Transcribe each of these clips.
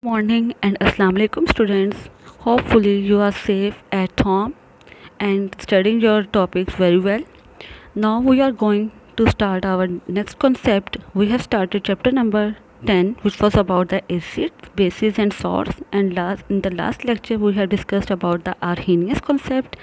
Morning and Assalamu alaikum students. Hopefully you are safe at home and studying your topics very well. Now we are going to start our next concept. We have started chapter number 10, which was about the acids, bases and salts, and in the last lecture we have discussed about the Arrhenius concept.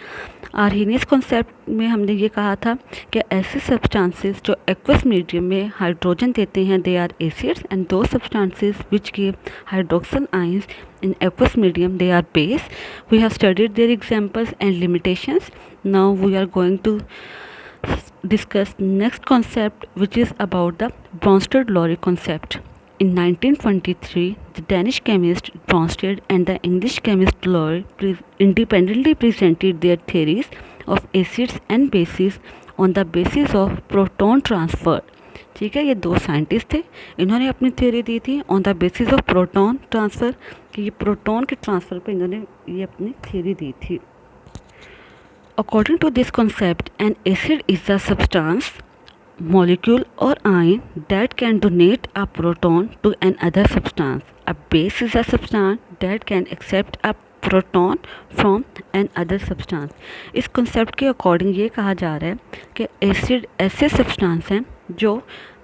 Arrhenius concept में हमने ये कहा था कि ऐसे substances जो aqueous medium में hydrogen देते हैं दे आर एसिड्स एंड दो substances which give hydroxyl ions in aqueous medium they are base. We have studied their examples and limitations. Now we are going to discuss next concept, which is about the Bronsted-Lowry concept. In 1923, the Danish chemist Bronsted and the English chemist Lowry independently presented their theories of acids and bases on the basis of proton transfer. ठीक है, ये दो scientist थे, इन्होंने अपनी theory दी थी on the basis of proton transfer कि ये प्रोटॉन के ट्रांसफ़र पे इन्होंने ये अपनी थ्योरी दी थी. According to this concept an acid is the substance molecule or ion that can donate a proton to another substance. A base is a substance that can accept a proton from another substance. इस concept के according ये कहा जा रहा है कि acid ऐसे substance हैं जो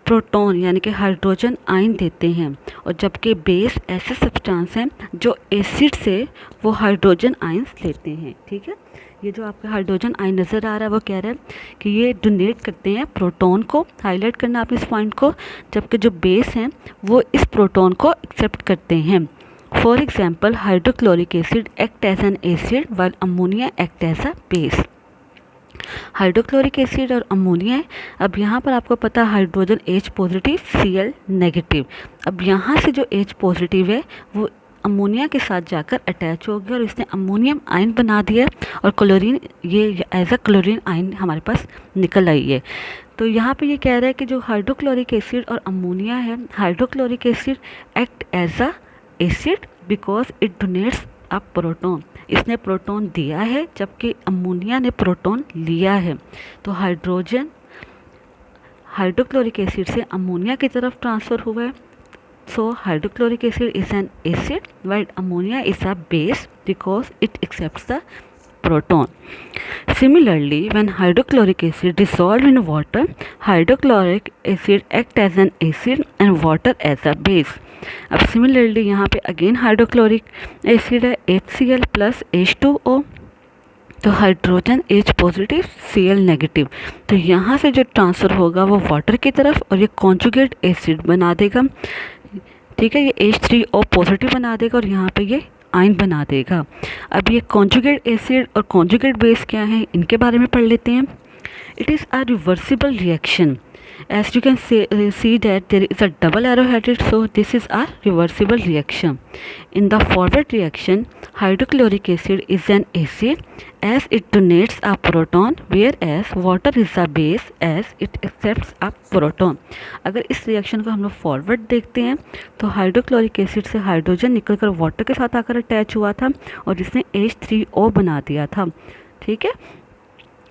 प्रोटॉन यानी कि हाइड्रोजन आयन देते हैं, और जबकि बेस ऐसे सब्सटेंस हैं जो एसिड से वो हाइड्रोजन आयंस लेते हैं. ठीक है, ये जो आपका हाइड्रोजन आयन नज़र आ रहा है वो कह रहा है कि ये डोनेट करते हैं प्रोटॉन को. हाईलाइट करना आप इस पॉइंट को, जबकि जो बेस हैं वो इस प्रोटॉन को एक्सेप्ट करते हैं. For example hydrochloric acid act as an acid while ammonia act as a base. Hydrochloric acid और अमोनिया है. अब यहाँ पर आपको पता है hydrogen H positive Cl negative. अब यहाँ से जो H पॉजिटिव है वो अमोनिया के साथ जाकर अटैच हो गया और इसने अमोनियम आयन बना दिया, और क्लोरीन ये एज अ क्लोरीन आयन हमारे पास निकल आई है. तो यहाँ पे ये कह रहा है कि जो हाइड्रोक्लोरिक एसिड और अमोनिया है, hydrochloric acid act as a acid because it donates a proton. इसने प्रोटॉन दिया है जबकि अमोनिया ने प्रोटॉन लिया है. तो हाइड्रोजन हाइड्रोक्लोरिक एसिड से अमोनिया की तरफ ट्रांसफ़र हुआ है. So hydrochloric acid is an acid while ammonia is a base because it accepts the proton. Similarly, when hydrochloric acid dissolved in water, hydrochloric acid act as an acid and water as a base. अब similarly यहाँ पे again hydrochloric acid है HCl plus H2O, तो hydrogen H positive Cl negative. तो यहाँ से जो transfer होगा वो वाटर की तरफ और ये कॉन्जुगेट एसिड बना देगा. ठीक है, ये H3O पॉजिटिव बना देगा और यहाँ पे ये आयन बना देगा. अब ये कॉन्जुगेट एसिड और कॉन्जुगेट बेस क्या है इनके बारे में पढ़ लेते हैं. It is a reversible reaction. As you can see that there is a double arrow headed, so this is a reversible reaction. In the forward reaction, hydrochloric acid is an acid as it donates a proton, whereas water is a base as it accepts a proton. अगर इस reaction को हम लोग forward देखते हैं तो hydrochloric acid से hydrogen निकलकर वाटर के साथ आकर अटैच हुआ था और इसने H3O बना दिया था. ठीक है,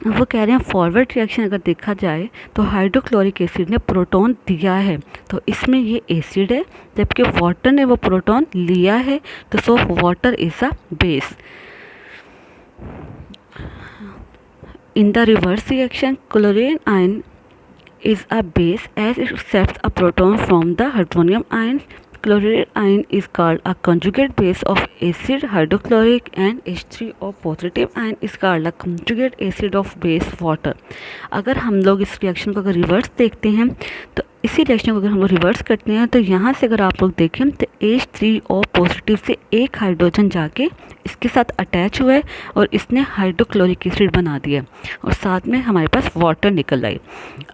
वो कह रहे हैं फॉरवर्ड रिएक्शन अगर देखा जाए तो हाइड्रोक्लोरिक एसिड ने प्रोटॉन दिया है तो इसमें ये एसिड है, जबकि वाटर ने वो प्रोटॉन लिया है, तो so water is a base. In the reverse reaction chlorine ion is a base as it accepts a proton from the hydronium ion. Chloride ion is called a conjugate base of acid hydrochloric and H3O positive ion is called a conjugate acid of base water. अगर हम लोग इस reaction को अगर reverse देखते हैं तो इसी रिएक्शन को अगर हम लोग रिवर्स करते हैं तो यहाँ से अगर आप लोग देखें तो H3O पॉजिटिव से एक हाइड्रोजन जाके इसके साथ अटैच हुआ है और इसने हाइड्रोक्लोरिक एसिड बना दिया और साथ में हमारे पास वाटर निकल आई.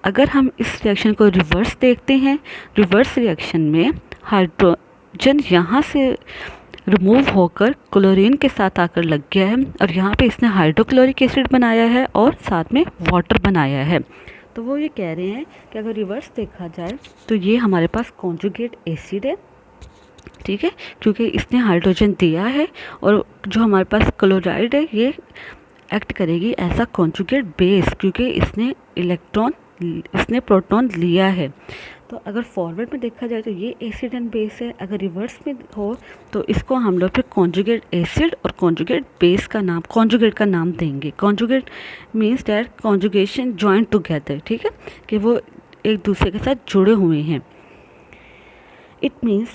अगर हम इस रिएक्शन को रिवर्स देखते हैं, रिवर्स रिएक्शन में हाइड्रोजन यहाँ से रिमूव होकर क्लोरीन के साथ आकर लग गया है और यहाँ पे इसने हाइड्रोक्लोरिक एसिड बनाया है और साथ में वाटर बनाया है. तो वो ये कह रहे हैं कि अगर रिवर्स देखा जाए तो ये हमारे पास कॉन्जुगेट एसिड है. ठीक है, क्योंकि इसने हाइड्रोजन दिया है और जो हमारे पास क्लोराइड है ये एक्ट करेगी एज अ कॉन्जुगेट बेस क्योंकि इसने प्रोटॉन लिया है. तो अगर फॉरवर्ड में देखा जाए तो ये एसिड एंड बेस है, अगर रिवर्स में हो तो इसको हम लोग फिर कॉन्जुगेट एसिड और कॉन्जुगेट बेस का नाम, कॉन्जुगेट का नाम देंगे। Conjugate means that conjugation join together, ठीक है, कि वो एक दूसरे के साथ जुड़े हुए हैं। It means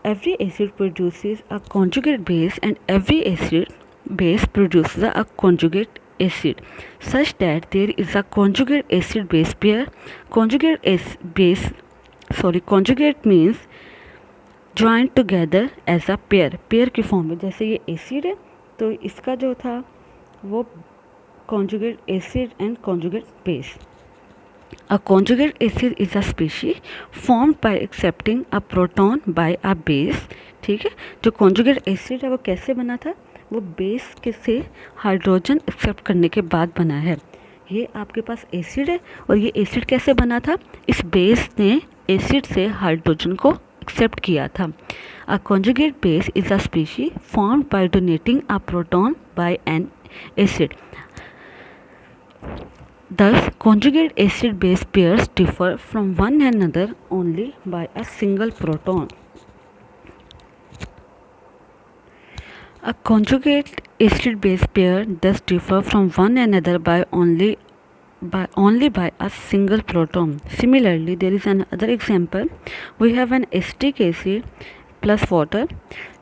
every acid produces a conjugate base and every acid base produces a conjugate acid, such that there is a conjugate acid base pair. Conjugate means joined together as a pair. Pair की form में, जैसे ये acid है तो इसका जो था वो conjugate acid and conjugate base. A conjugate acid is a species formed by accepting a proton by a base, ठीक है। जो conjugate acid है वो कैसे बना था, वो बेस के से हाइड्रोजन एक्सेप्ट करने के बाद बना है। ये आपके पास एसिड है और ये एसिड कैसे बना था, इस बेस ने एसिड से हाइड्रोजन को एक्सेप्ट किया था। A conjugate base is a species formed by donating a proton by an acid. Thus, conjugate acid-base pairs differ from one another only by a single proton. A conjugate acid-base pair thus differ from one another by only by a single proton. Similarly, there is another example. We have an acetic acid plus water.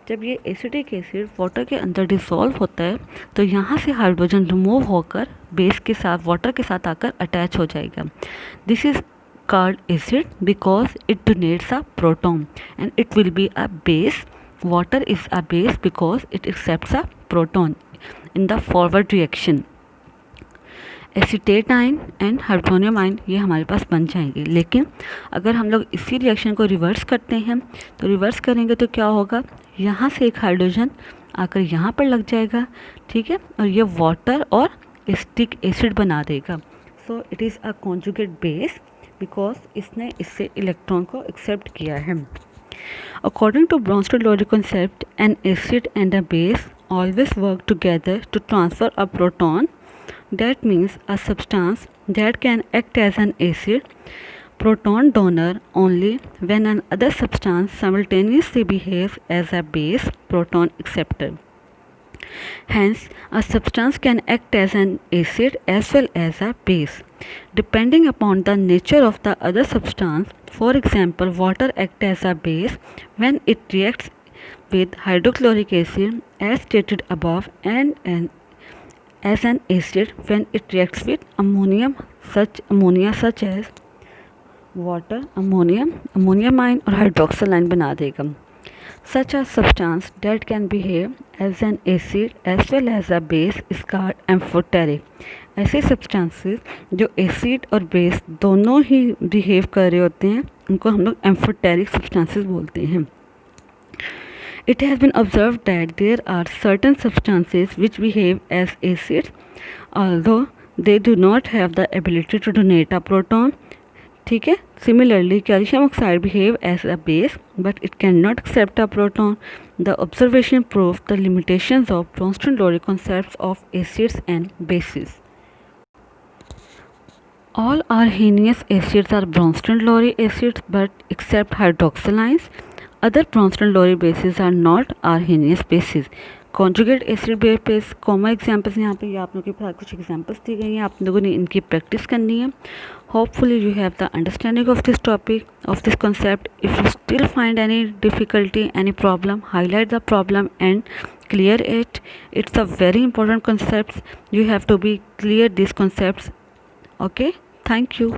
जब ये acidic acid water के अंदर dissolve होता है तो यहाँ से hydrogen remove होकर बेस के साथ, वाटर के साथ आकर अटैच हो जाएगा। This is called acid because it donates a proton and it will be a base. Water is a base because it accepts a proton in the forward reaction. Acetate ion and hydronium ion ये हमारे पास बन जाएंगे। लेकिन अगर हम लोग इसी reaction को रिवर्स करते हैं तो रिवर्स करेंगे तो क्या होगा, यहाँ से एक हाइड्रोजन आकर यहाँ पर लग जाएगा, ठीक है, और ये वाटर और एसिटिक एसिड बना देगा. So it is a conjugate base because इसने इससे इलेक्ट्रॉन को एक्सेप्ट किया है. According to Bronsted-Lowry concept, an acid and a base always work together to transfer a proton. That means a substance that can act as an acid proton donor only when another substance simultaneously behaves as a base proton acceptor. Hence, a substance can act as an acid as well as a base, depending upon the nature of the other substance. For example, water acts as a base when it reacts with hydrochloric acid as stated above, and as an acid when it reacts with ammonia such as water, ammonium ion और hydroxyl ion बना देगा. Such a substance that can behave as an acid as well as a base is called amphoteric. ऐसे substances जो acid और base दोनों ही behave कर रहे होते हैं उनको हम लोग amphoteric substances बोलते हैं. It has been observed that there are certain substances which behave as acids although they do not have the ability to donate a proton. ठीक है. Similarly, calcium oxide behave as a base but it cannot accept a proton. The observation proves the limitations of Bronsted-Lowry concepts of acids and bases. All Arrhenius acids are Bronsted-Lowry acids but except hydroxyl ions. Other Bronsted-Lowry bases are not Arrhenius bases. Conjugate acid base common examples यहाँ पे, ये आप लोगों के पास कुछ examples दी गई हैं, आप लोगों ने इनकी प्रैक्टिस करनी है. Hopefully you have the understanding of this topic, of this concept. If you still find any difficulty, any problem, highlight the problem and clear it. It's a very important concept. You have to be clear these concepts. Okay, thank you.